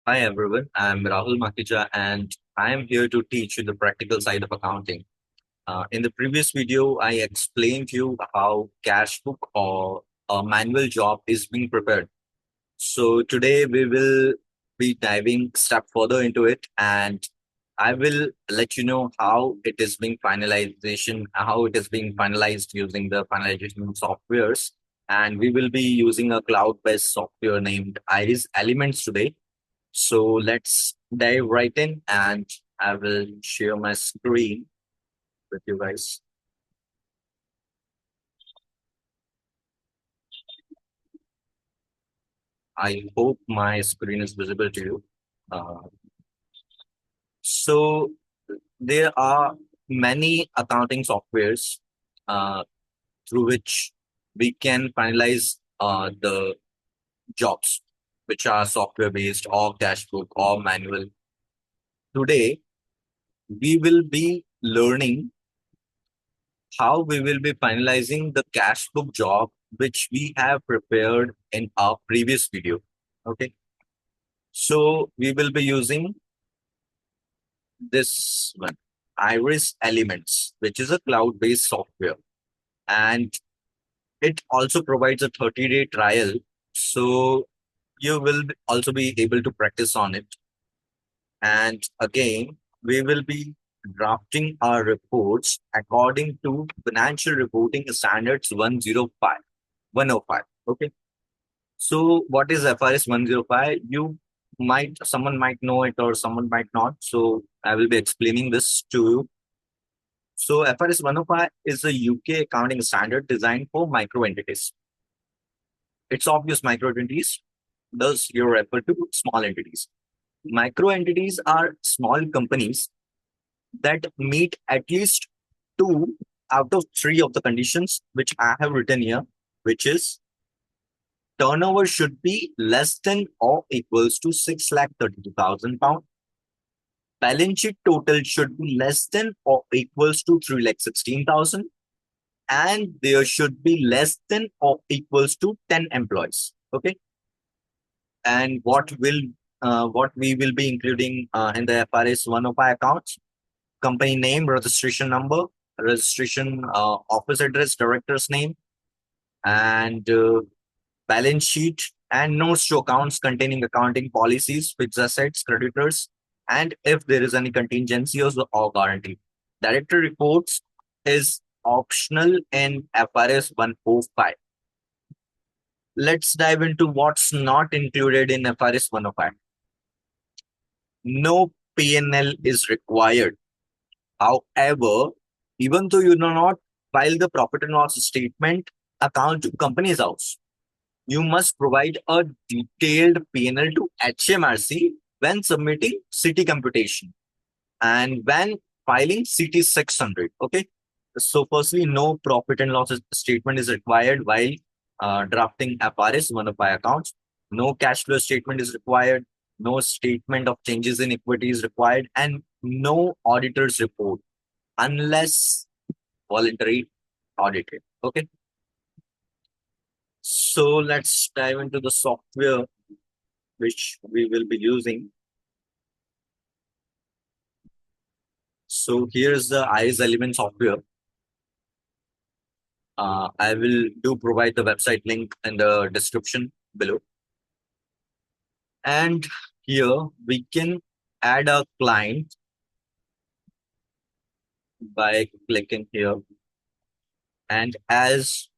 Hi everyone, I'm Rahul Makija and I am here to teach you the practical side of accounting. In the previous video, I explained to you how cash book or a manual job is being prepared. So today we will be diving step further into it and I will let you know how it is being how it is being finalized using the finalization softwares. And we will be using a cloud-based software named Iris Elements today, so let's dive right in and I will share my screen with you guys. I hope my screen is visible to you. Uh, so there are many accounting softwares uh, through which we can finalize the jobs, which are software based or cash book or manual. Today, we will be learning how we will be finalizing the cash book job which we have prepared in our previous video. Okay, so we will be using this one, Iris Elements, which is a cloud-based software, and it also provides a 30-day trial. So you will also be able to practice on it. And again, we will be drafting our reports according to Financial Reporting Standards 105. Okay. So what is FRS 105? Someone might know it or someone might not. So I will be explaining this to you. So FRS 105 is a UK accounting standard designed for micro entities. It's obvious micro entities. Thus, you refer to small entities. Micro entities are small companies that meet at least two out of three of the conditions which I have written here, which is turnover should be less than or equals to 6,32,000 pounds. Balance sheet total should be less than or equals to 3,16,000, and there should be less than or equals to 10 employees. Okay, and what we will be including in the FRS 105 accounts: company name, registration number, registration office address, director's name, and balance sheet and notes to accounts containing accounting policies, fixed assets, creditors, and if there is any contingencies or guarantee. Director reports is optional in FRS 105. Let's dive into what's not included in FRS 105. No P&L is required. However, even though you do not file the profit and loss statement account to company's house, you must provide a detailed P&L to HMRC when submitting CT computation and when filing CT 600. Okay. So, firstly, no profit and loss statement is required while drafting FRS 105 accounts. No cash flow statement is required. No statement of changes in equity is required, and no auditor's report unless voluntary audited. Okay. So let's dive into the software which we will be using. So here's the IS Element software. I will do provide the website link in the description below. And here we can add a client by clicking here. And as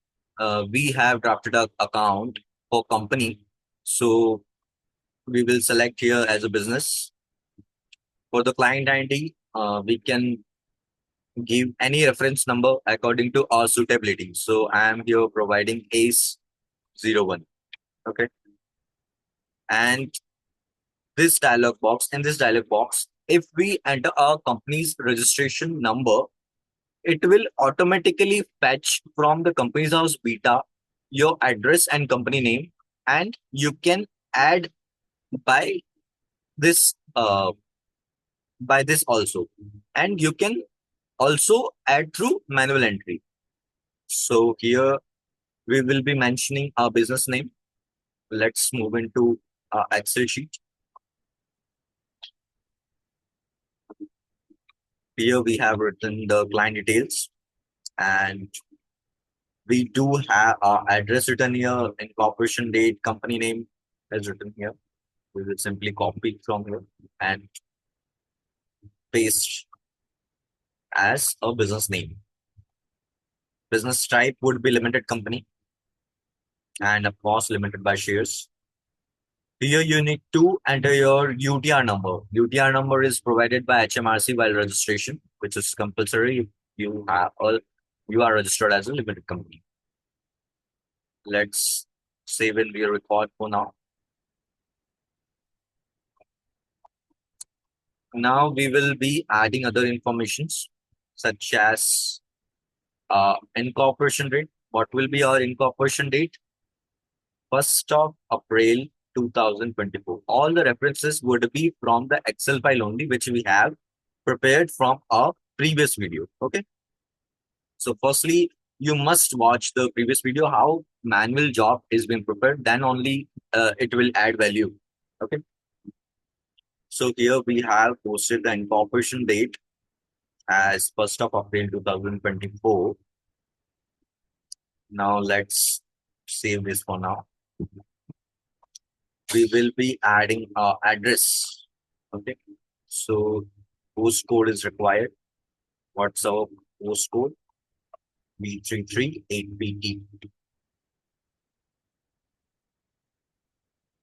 we have drafted a account for company, so we will select here as a business. For the client ID, we can give any reference number according to our suitability. So I am here providing ACE01. Okay. And in this dialog box, if we enter our company's registration number, it will automatically fetch from the company's house beta your address and company name, and you can add by this also, and you can also add through manual entry. So here we will be mentioning our business name. Let's move into our Excel sheet. Here we have written the client details, and we do have our address written here, incorporation date, company name is written here. We will simply copy from here and paste as a business name. Business type would be limited company, and of course limited by shares. Here you need to enter your UTR number. UTR number is provided by HMRC while registration, which is compulsory if you are registered as a limited company. Let's save in your record for now. Now we will be adding other informations such as incorporation date. What will be our incorporation date? 1st of April 2024. All the references would be from the Excel file only, which we have prepared from our previous video. Okay. So firstly, you must watch the previous video, how manual job is being prepared. Then only it will add value. Okay. So here we have posted the incorporation date as 1st of April 2024. Now let's save this for now. We will be adding our address. Okay. So postcode is required. What's our postcode? B338PT.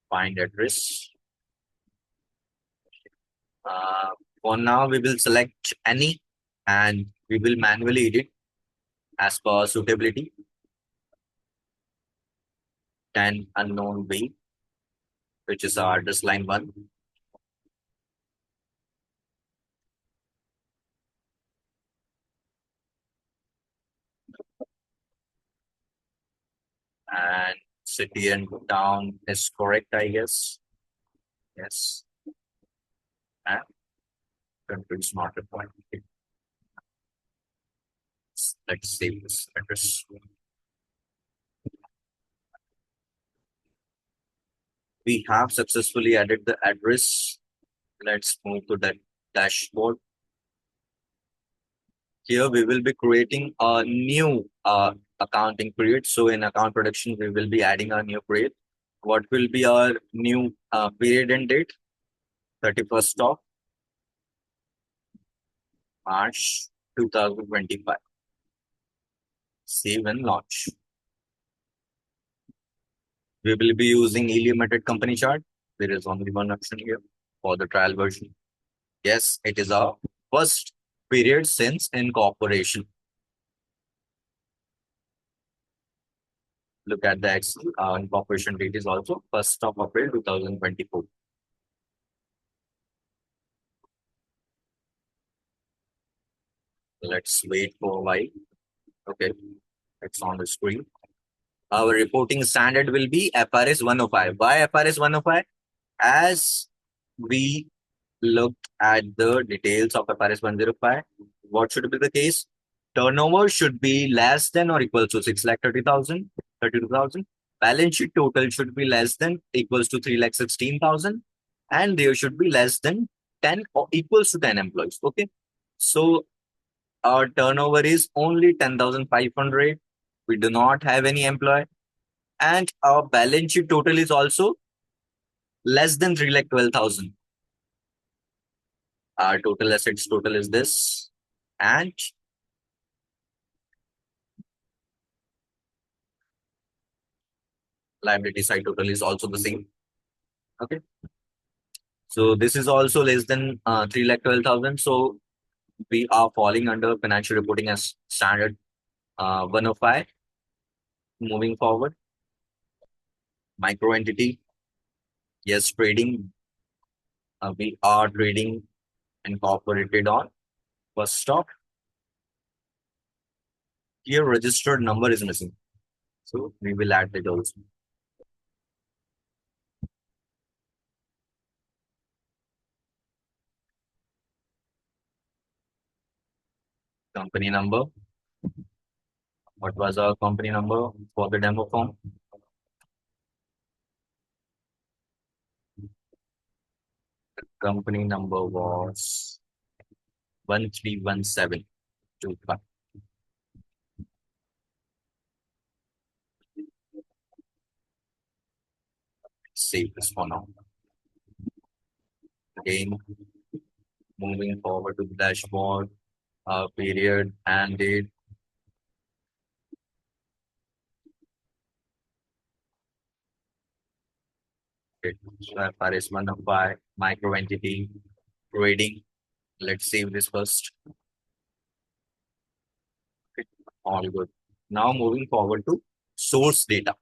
Find address. Uh, for now, we will select any and we will manually edit as per suitability. 10 unknown B, which is our address line 1. And city and town is correct, I guess. Yes. And country is not required. Let's save this address. We have successfully added the address. Let's move to the dashboard. Here we will be creating a new accounting period. So in account production, we will be adding a new period. What will be our new period and date? 31st of March 2025. Save and launch. We will be using e-limited company chart. There is only one option here for the trial version. Yes, it is our first period since incorporation. Look at the Excel. Incorporation date is also 1st of April 2024. Let's wait for a while. Okay, it's on the screen. Our reporting standard will be FRS 105. Why FRS 105? As we looked at the details of FRS 105, what should be the case? Turnover should be less than or equal to 6,30,000, 32,000. Balance sheet total should be less than equals to 3,16,000, and there should be less than 10 or equals to 10 employees. Okay. So our turnover is only 10,500. We do not have any employee. And our balance sheet total is also less than 3,12,000. Our total assets total is this. And liability side total is also the same. Okay. So this is also less than 3,12,000. So we are falling under financial reporting as standard 105. Moving forward, micro entity. Yes, trading. We are trading incorporated on first stock. Here registered number is missing. So we will add that also. Company number. What was our company number for the demo form? Company number was 131725. Save this for now. Again, moving forward to the dashboard, period and date. Okay. So FRS 105, micro entity, trading. Let's save this first. Okay. All good. Now moving forward to source data.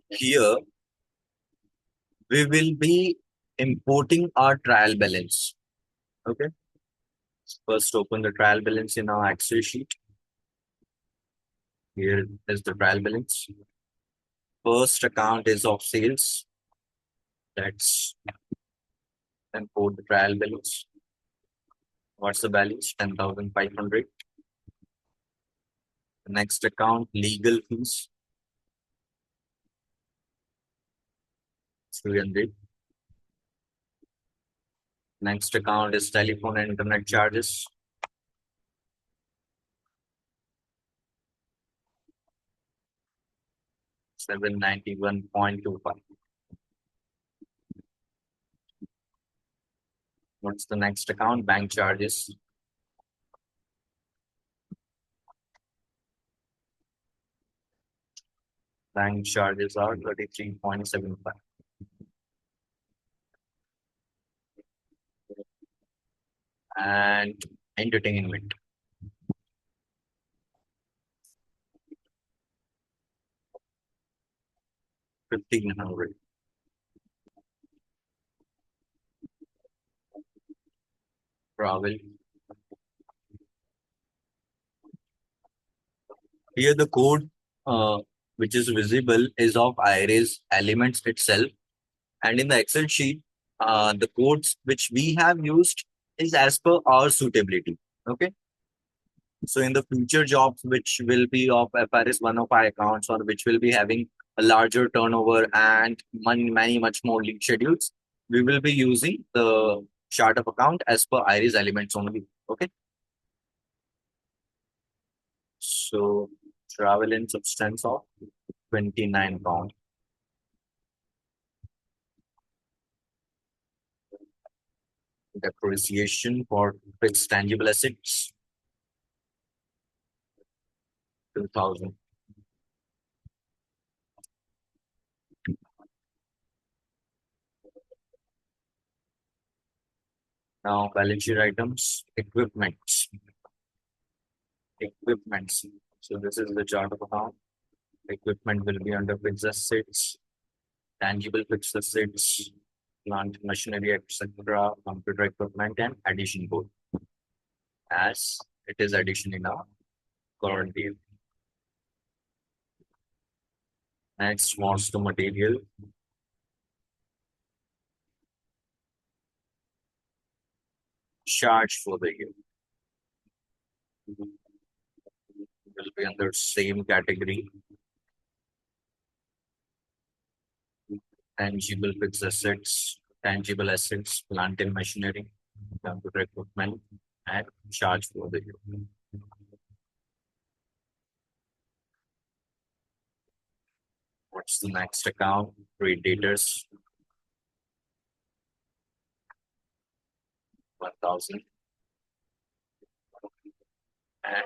Here we will be importing our trial balance. Okay. First open the trial balance in our Excel sheet. Here is the trial balance. First account is of sales. Let's import the trial balance. What's the balance? 10,500. Next account, legal fees, 300. Next account is telephone and internet charges, 791.25. What's the next account? Bank charges, bank charges are 33.75. And entertainment, 1,500. Travel. Here the code which is visible is of IRA's elements itself. And in the Excel sheet, the codes which we have used is as per our suitability. Okay. So in the future jobs which will be of FRS 105 accounts or which will be having a larger turnover and many much more lead schedules, we will be using the chart of account as per IRIS elements only. Okay. So travel in substance of 29 pound. Depreciation for fixed tangible assets, 2,000. Now balance sheet items, equipments. Equipments. So this is the chart of account. Equipment will be under fixed assets, tangible fixed assets, plant machinery, etc., computer equipment, and addition board. As it is addition in our current year. Next was the material. Charge for the year. Will be under same category. Tangible fixed assets, tangible assets, plant and machinery, computer equipment, and charge for the year. What's the next account? Trade debtors, 1,000. And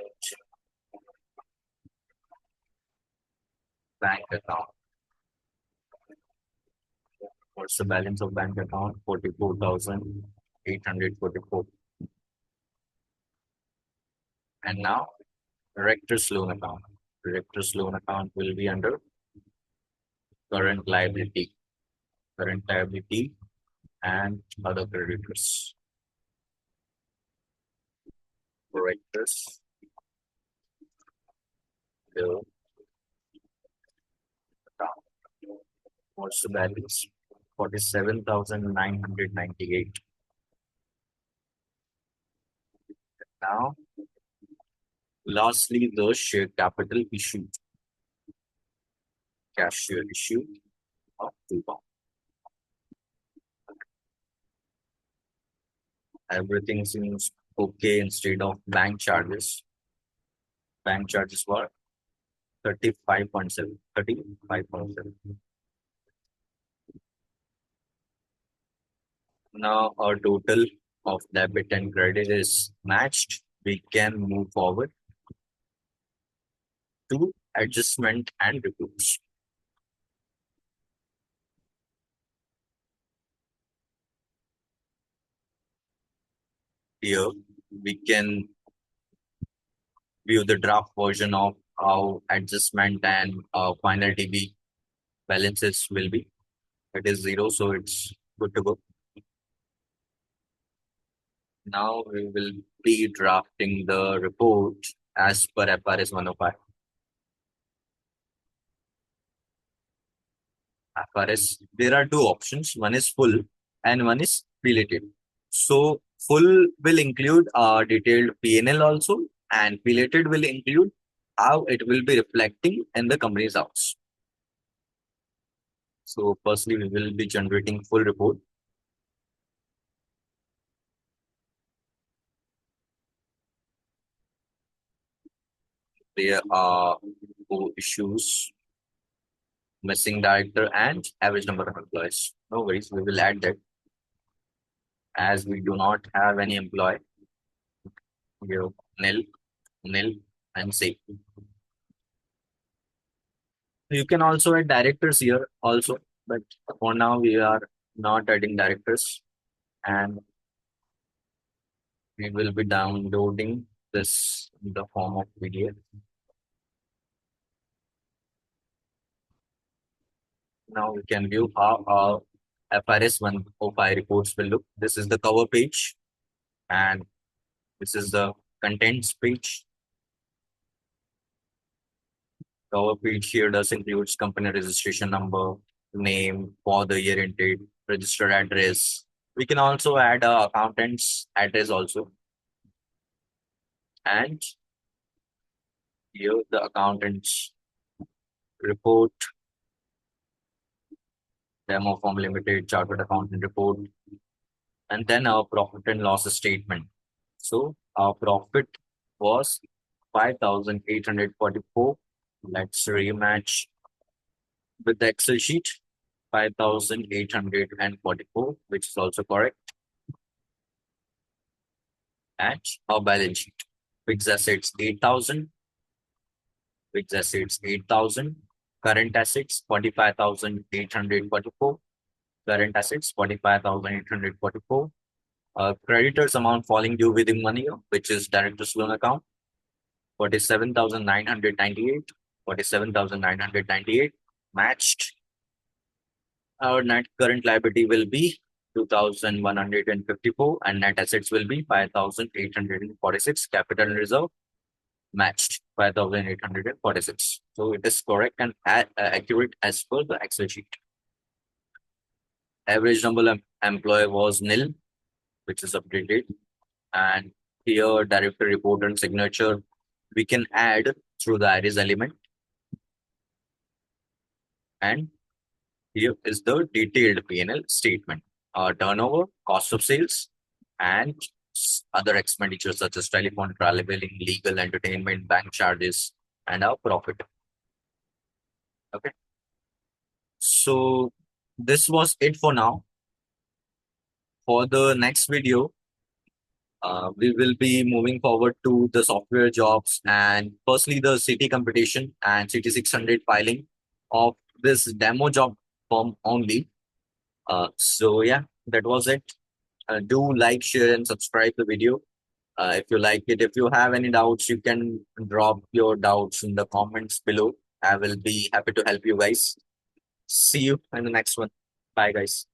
bank account. What's the balance of bank account? 44,844. And now, director's loan account. Director's loan account will be under current liability. Current liability and other creditors. Directors bill account. What's the balance? 47,998. Now, lastly, the share capital issued. Cash share issue of 2 pounds. Everything seems okay instead of bank charges. Bank charges were 35.7. 35.7. Now our total of debit and credit is matched. We can move forward to adjustment and reports. Here we can view the draft version of how adjustment and final DB balances will be. It is zero, so it's good to go. Now we will be drafting the report as per FRS 105. FRS, there are two options. One is full and one is related. So full will include detailed P&L also, and related will include how it will be reflecting in the company's house. So firstly, we will be generating full report. There are four issues: missing director and average number of employees. No worries, we will add that as we do not have any employee. Here, nil, nil, and save. You can also add directors here also, but for now we are not adding directors, and we will be downloading this in the form of PDF. Now we can view how our FRS 105 reports will look. This is the cover page, and this is the contents page. Cover page here does includes company registration number, name, for the year end date, registered address. We can also add a accountant's address also, and here the accountant's report, demo form limited, chartered accountant report, and then our profit and loss statement. So our profit was 5,844. Let's rematch with the Excel sheet. 5,844, which is also correct. And our balance sheet. Fixed assets 8,000. Fixed assets 8,000. Current assets 45,844. Current assets 45,844. Creditors amount falling due within 1 year, which is director's loan account, 47,998. 47,998 matched. Our net current liability will be 2,154 and net assets will be 5,846. Capital and reserve matched 5,846. So it is correct and accurate as per the Excel sheet. Average number of employee was nil, which is updated. And here director report and signature we can add through the iris element. And here is the detailed P&L statement. Turnover, cost of sales, and other expenditures such as telephone, traveling, legal, entertainment, bank charges, and our profit. Okay. So this was it for now. For the next video, we will be moving forward to the software jobs and firstly the city competition and city 600 filing of this demo job form only. So yeah, that was it. Do like, share, and subscribe the video if you like it. If you have any doubts, you can drop your doubts in the comments below. I will be happy to help you guys. See you in the next one. Bye, guys.